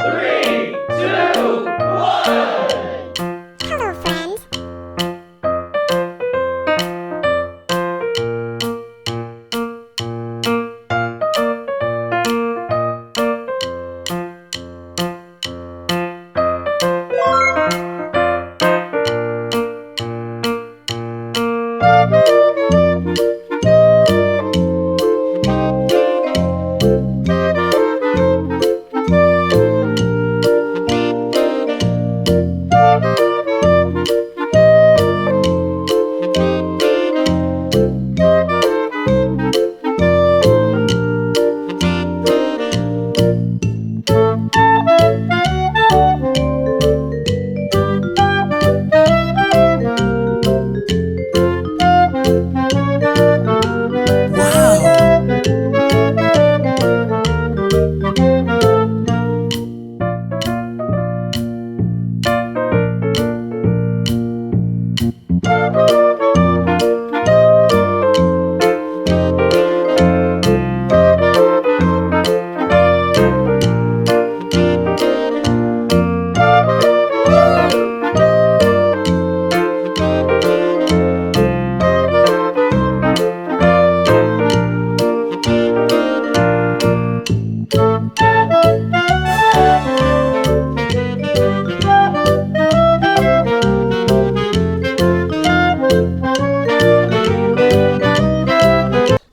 3, 2, 1. Hello, friends.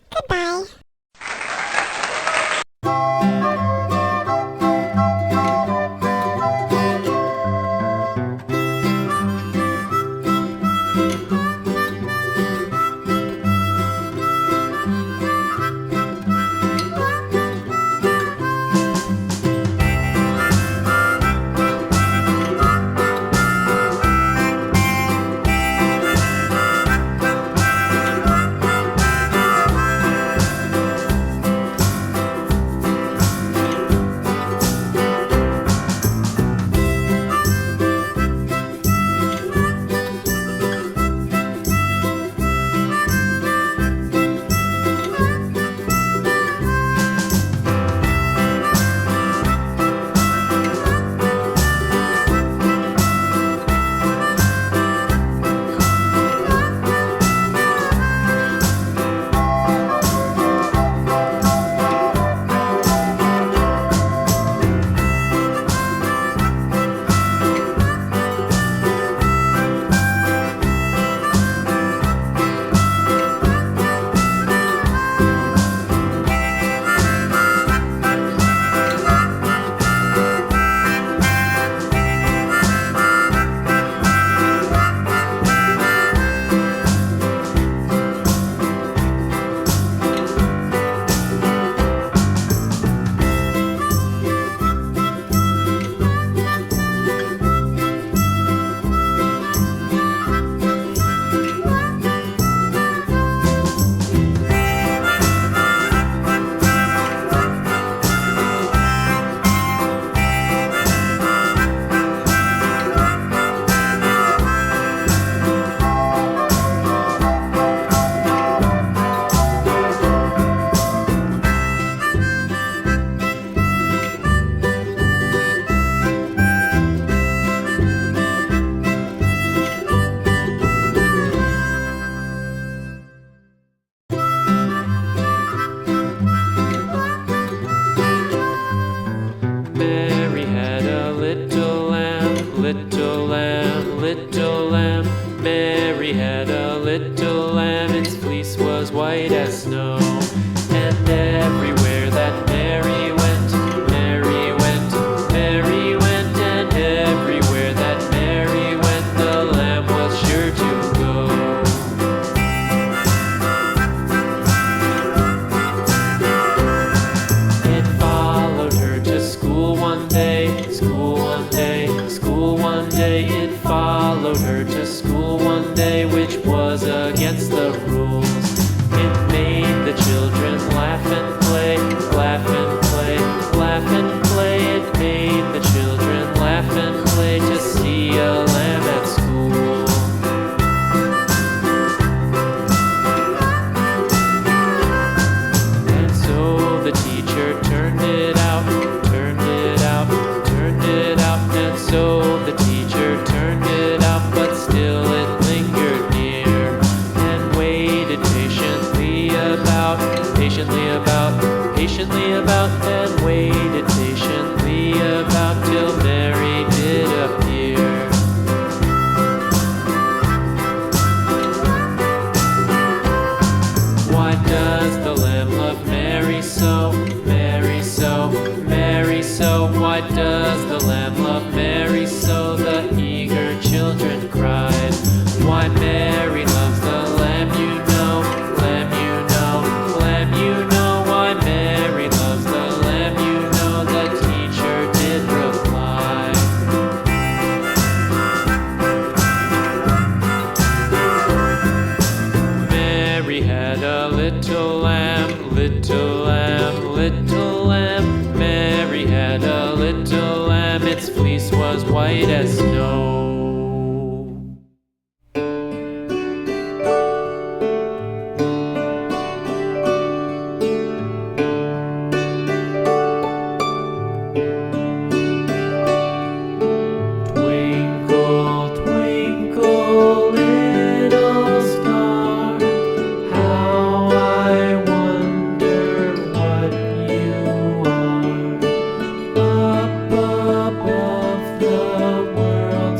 Goodbye. Mary had a little lamb, little lamb, little lamb. Mary had a little lamb, its fleece was white as snow. And everywhere that Mary went, Mary went, Mary went. And everywhere that Mary went, the lamb was sure to go. It followed her to school one day, school one day, school one day. It followed her to school one day, which was against the rules. It made the children laugh and play, laugh and play, laugh and play. It made the children laugh and play to see a lamb at school. And so the teacher turned it out, turned it out, turned Why does the lamb love Mary so? The eager children cried. Why Mary loves the lamb, you know, lamb, you know, lamb, you know. Why Mary loves the lamb, you know, the teacher did reply. Mary had a little lamb, little lamb, little lamb. Mary had a little lamb, its fleece was white as snow. Twinkle, twinkle, little star, how I wonder what you are. Up above the world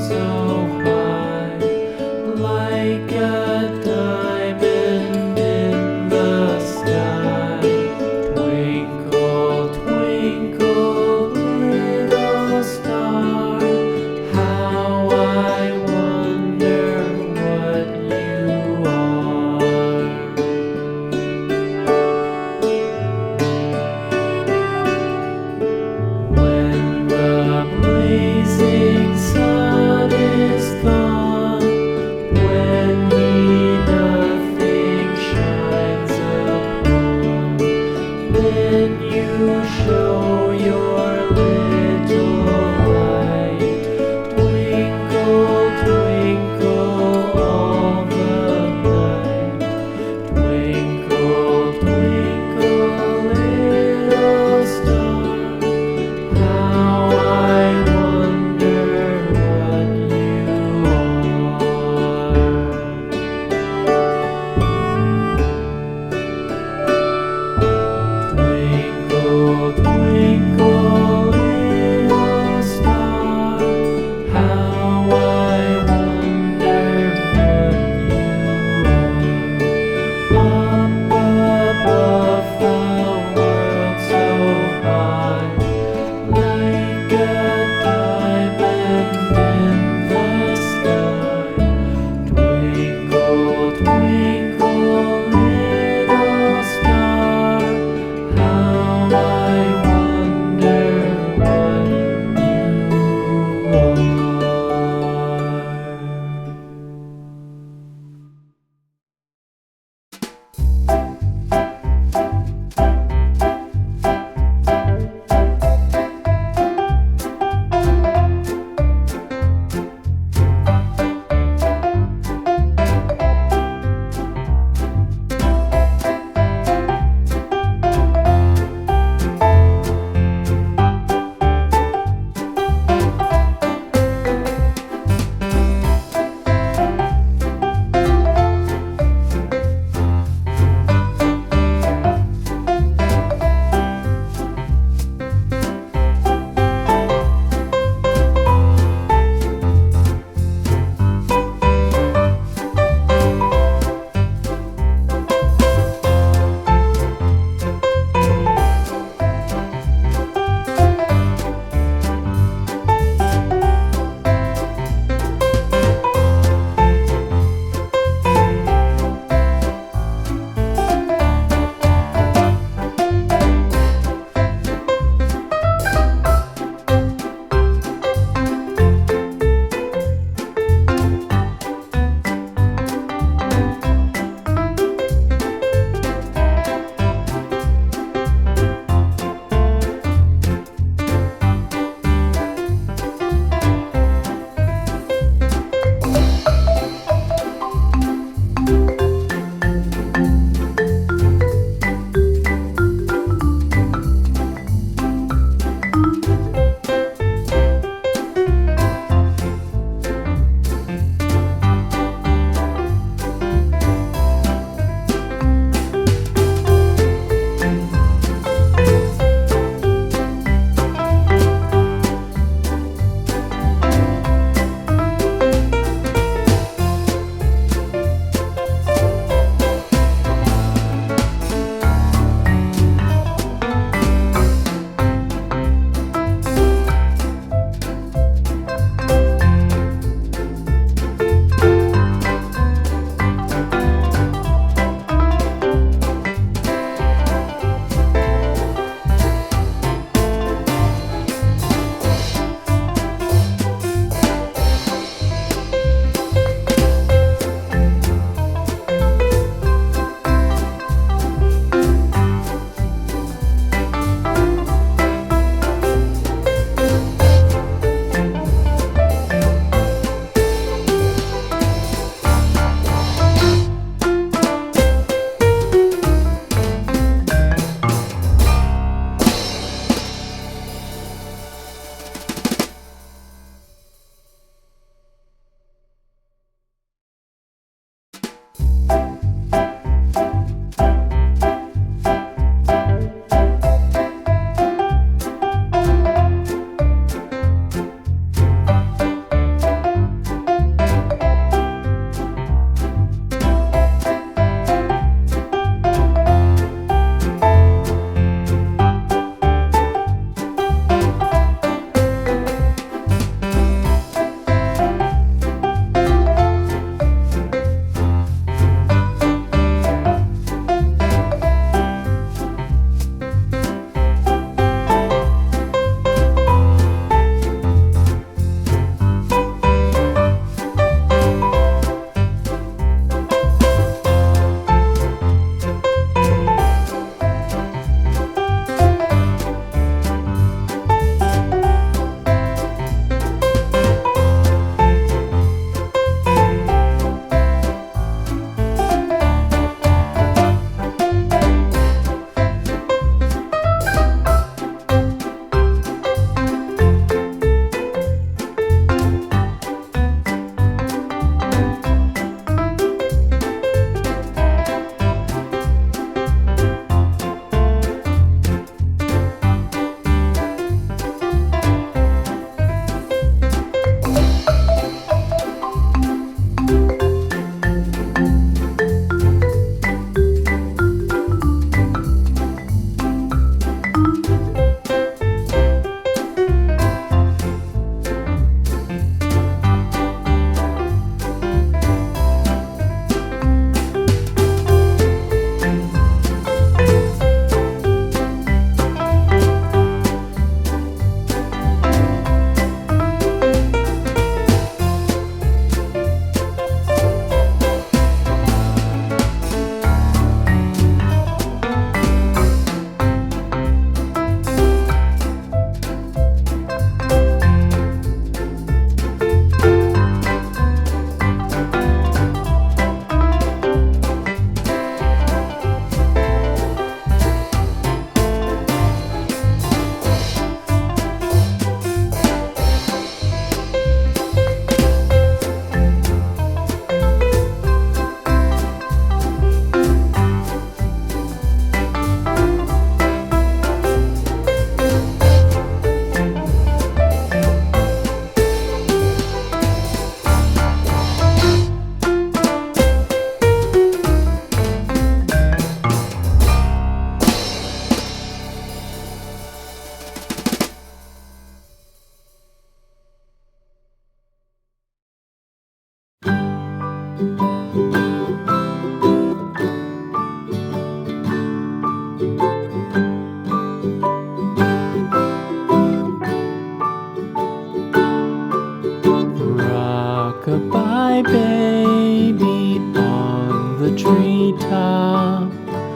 my baby on the treetop.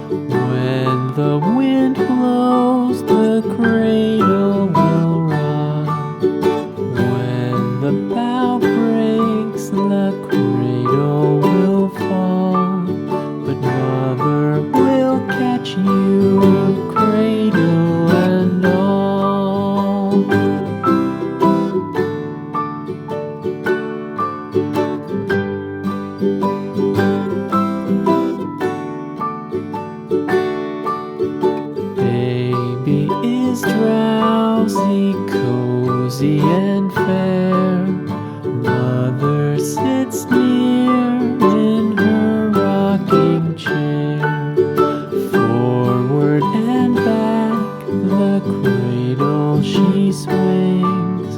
When the wind blows, the cradle will rock. When the bough breaks, the cradle will fall. But mother will catch you, cradle and all. Baby is drowsy, cozy and fair. Mother sits near in her rocking chair. Forward and back, the cradle she swings.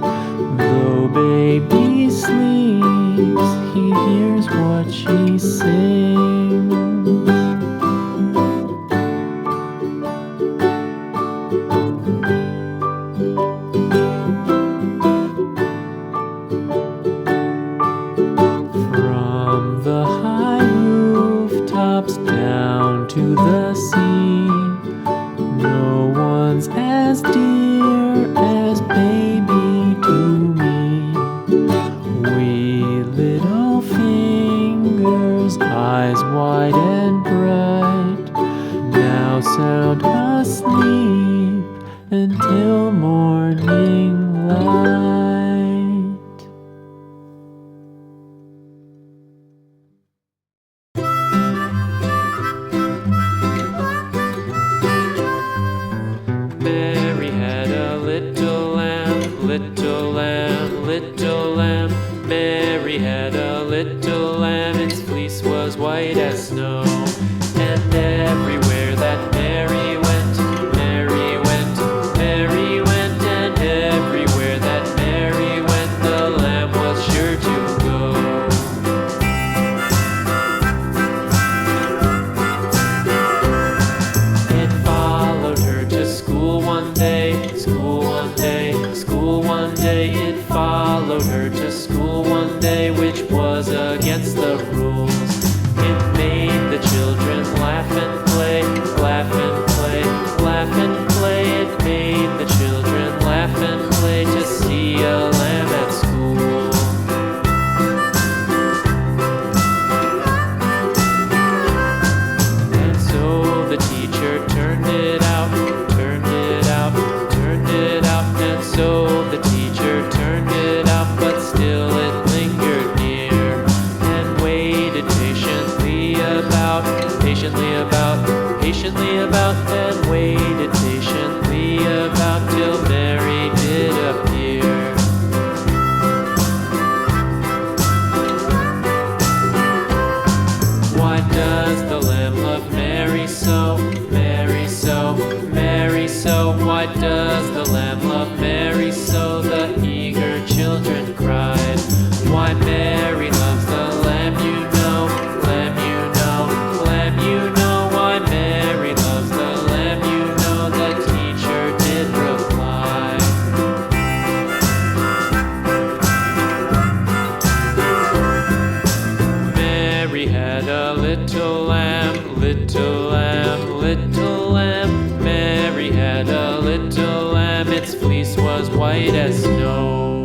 Though baby sleeps, he hears what she sings. From the high rooftops down to the sea, no one's as dear as baby to me. Wee little fingers, eyes wide and bright, now sound asleep until morning light. Mary had a little lamb, little lamb, little lamb. Mary had a little lamb, its fleece was white as snow. And everywhere that Mary went, Mary went, Mary went. And everywhere that Mary went, the lamb was sure to go. It followed her to school one day, school one day, school one day. It followed her to school one day, which was against the rules. It made the children laugh and play, laugh and play, laugh and play. It made the children laugh and play to see a lamb at school. And so the teacher turned it out, turned it out, turned it out. And so the teacher turned it out, but still it lingered near and waited patiently about, patiently about, patiently about, and waited patiently about till Mary did appear. Why does the lamb love Mary so, Mary so, Mary so? Why does the lamb love Mary so? The eager children cried. Why Mary loves the lamb, you know, lamb, you know, lamb, you know. Why Mary loves the lamb, you know, the teacher did reply. Mary had a little lamb, little lamb, little lamb. Mary had a little lamb, its fleece was white as snow.